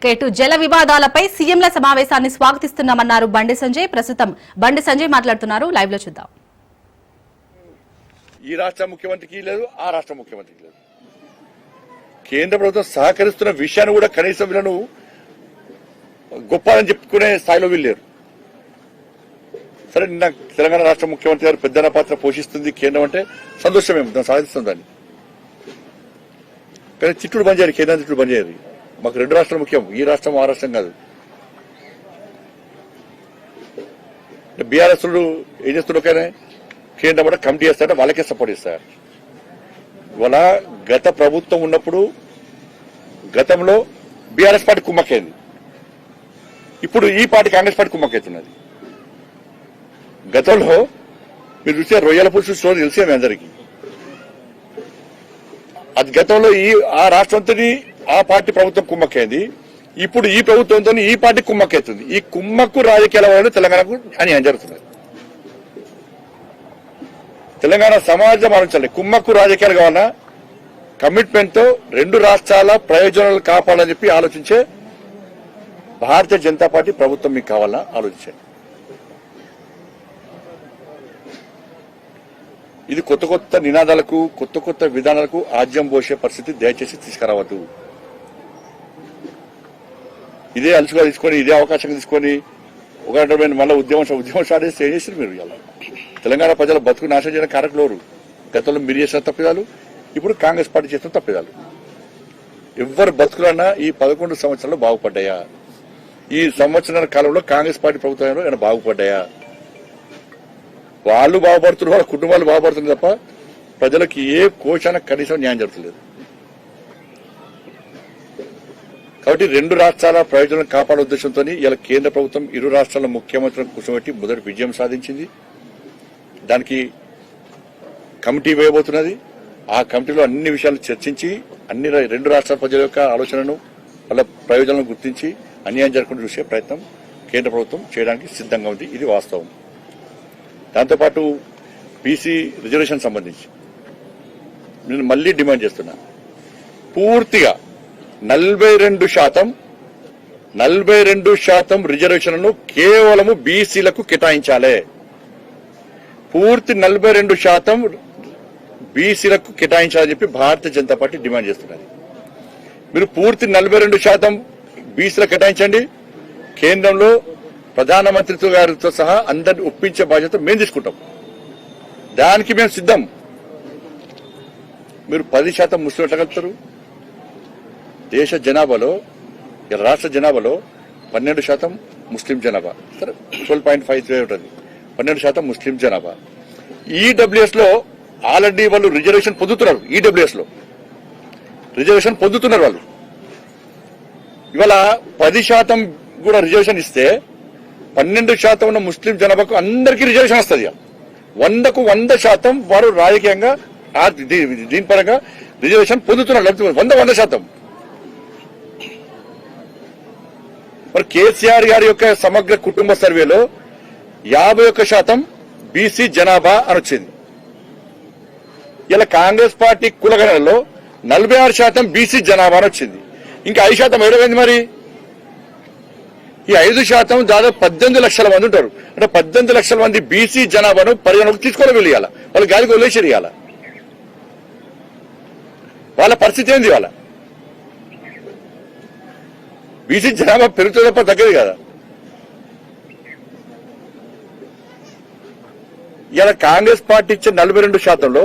ఇక ఇటు జల వివాదాలపై సీఎంల సమావేశాన్ని స్వాగతిస్తున్నామన్నారు బండి సంజయ్. ప్రస్తుతం బండి సంజయ్ మాట్లాడుతున్నారు, లైవ్ లో చూద్దాం. ఈ రాష్ట్ర ముఖ్యమంత్రికి లేదు, ఆ రాష్ట్ర ముఖ్యమంత్రికి లేదు. కేంద్ర ప్రభుత్వం సహకరిస్తున్న విషయాన్ని కూడా కనీసం వీళ్ళను గొప్పదని చెప్పుకునే స్థాయిలో వీళ్ళేరు. సరే, నిన్న తెలంగాణ రాష్ట్ర ముఖ్యమంత్రి గారు పెద్దన పాత్ర పోషిస్తుంది కేంద్రం అంటే సంతోషమే, దాన్ని సాధిస్తుంది. దాన్ని కానీ తిట్టుడు బంద్ చేయాలి, కేంద్రం తిట్టుడు బంద్ చేయాలి. మాకు రెండు రాష్ట్రాలు ముఖ్యం, ఈ రాష్ట్రం ఆ రాష్ట్రం కాదు. బీఆర్ఎస్ ఏం చేస్తున్నారు, కేంద్రం కూడా కమిటీ చేస్తారంటే వాళ్ళకే సపోర్ట్ ఇస్తారు. ఇవాళ గత ప్రభుత్వం ఉన్నప్పుడు గతంలో బీఆర్ఎస్ పార్టీ కుమ్మక్కైంది, ఇప్పుడు ఈ పార్టీ కాంగ్రెస్ పార్టీ కుమ్మక్కైతున్నది. గతంలో మీరు చూసే రొయ్యల పులుసు స్టోరీ తెలిసే మీ అందరికీ. అది గతంలో ఆ రాష్ట్రంతో ఆ పార్టీ ప్రభుత్వం కుమ్మక్కైంది, ఇప్పుడు ఈ ప్రభుత్వంతో ఈ పార్టీ కుమ్మక్కైతుంది. ఈ కుమ్మక్కు రాజకీయాల వల్ల తెలంగాణకు అన్యాయం జరుగుతుంది. తెలంగాణ సమాజం ఆలోచించాలి. కుమ్మక్కు రాజకీయాలు కావాలన్నా కమిట్మెంట్ తో రెండు రాష్ట్రాల ప్రయోజనాలు కాపాడాలని చెప్పి ఆలోచించే భారతీయ జనతా పార్టీ ప్రభుత్వం మీకు కావాలన్నా ఆలోచించండి. ఇది కొత్త కొత్త నినాదాలకు కొత్త కొత్త విధానాలకు ఆజ్యం పోసే పరిస్థితి దయచేసి తీసుకురావద్దు. ఇదే అలుసుగా తీసుకొని ఇదే అవకాశంగా తీసుకొని ఒక మళ్ళీ ఉద్యమం స్టార్ట్ చేస్తే ఏం చేస్తారు మీరు? ఇలా తెలంగాణ ప్రజల బతుకు నాశనం చేయడం కారకులు. గతంలో మీరు చేసిన తప్పిదాలు, ఇప్పుడు కాంగ్రెస్ పార్టీ చేసిన తప్పిదాలు. ఎవరు బతుకులన్నా ఈ 11 సంవత్సరాలు బాగుపడ్డాయా? ఈ సంవత్సరాల కాలంలో కాంగ్రెస్ పార్టీ ప్రభుత్వంలో ఏమైనా బాగుపడ్డాయా? వాళ్ళు బాగుపడుతున్నారు, వాళ్ళ కుటుంబాలు బాగుపడుతున్నారు తప్ప ప్రజలకు ఏ కోశాన కనీసం న్యాయం జరుగుతలేదు. కాబట్టి రెండు రాష్ట్రాల ప్రయోజనం కాపాడే ఉద్దేశంతో ఇలా కేంద్ర ప్రభుత్వం ఇరు రాష్ట్రాల ముఖ్యమంత్రులను కూర్చోబెట్టి మొదటి విజయం సాధించింది. దానికి కమిటీ వేయబోతున్నది. ఆ కమిటీలో అన్ని విషయాలు చర్చించి అన్ని రెండు రాష్ట్రాల ప్రజల యొక్క ఆలోచనను వాళ్ళ ప్రయోజనాలను గుర్తించి అన్యాయం జరగకుండా చూసే ప్రయత్నం కేంద్ర ప్రభుత్వం చేయడానికి సిద్ధంగా ఉంది. ఇది వాస్తవం. దాంతోపాటు బీసీ రిజర్వేషన్ సంబంధించి నేను మళ్లీ డిమాండ్ చేస్తున్నా, పూర్తిగా 42% రిజర్వేషన్లను కేవలము బీసీలకు కేటాయించాలి. పూర్తి 42% బీసీలకు కేటాయించాలని చెప్పి భారతీయ జనతా పార్టీ డిమాండ్ చేస్తున్నది. మీరు పూర్తి 42% బీసీలకు కేటాయించండి. కేంద్రంలో ప్రధానమంత్రితో గారితో సహా అందరిని ఒప్పించే బాధ్యత మేము తీసుకుంటాం. దానికి మేము సిద్ధం. మీరు 10% ముస్లిం ఎట్లా కలుపుతారు? దేశ జనాభాలో, రాష్ట్ర జనాభాలో 12% ముస్లిం జనాభా, సరే 12.53 ఉంటుంది. 12% ముస్లిం జనాభా. ఈడబ్ల్యూఎస్ లో ఆల్రెడీ వాళ్ళు రిజర్వేషన్ పొందుతున్నారు. ఈడబ్ల్యూఎస్ లో రిజర్వేషన్ పొందుతున్నారు వాళ్ళు. ఇవాళ 10% కూడా రిజర్వేషన్ ఇస్తే 12% ఉన్న ముస్లిం జనాభాకు అందరికీ రిజర్వేషన్ వస్తుంది. 100కు 100% వారు రాజకీయంగా దీని పరంగా రిజర్వేషన్ పొందుతున్నారు. 100%. మరి కేసీఆర్ గారి యొక్క సమగ్ర కుటుంబ సర్వేలో 51% బీసీ జనాభా అని వచ్చింది. ఇలా కాంగ్రెస్ పార్టీ కులగణలో 46% బీసీ జనాభా అని వచ్చింది. ఇంకా 5% ఏడవైంది. మరి ఈ 5% దాదాపు 18 లక్షల మంది ఉంటారు. అంటే 18 లక్షల మంది బీసీ జనాభాను పరిగణలోకి తీసుకోవాలి. వెళ్ళాల వాళ్ళు గాలికి వదిలేసారు. ఇవాళ వాళ్ళ పరిస్థితి ఏంది? వాళ్ళ బీసీ జనాభా పెరుగుతుంది తప్ప తగ్గదు కదా. ఇలా కాంగ్రెస్ పార్టీ ఇచ్చే 42%లో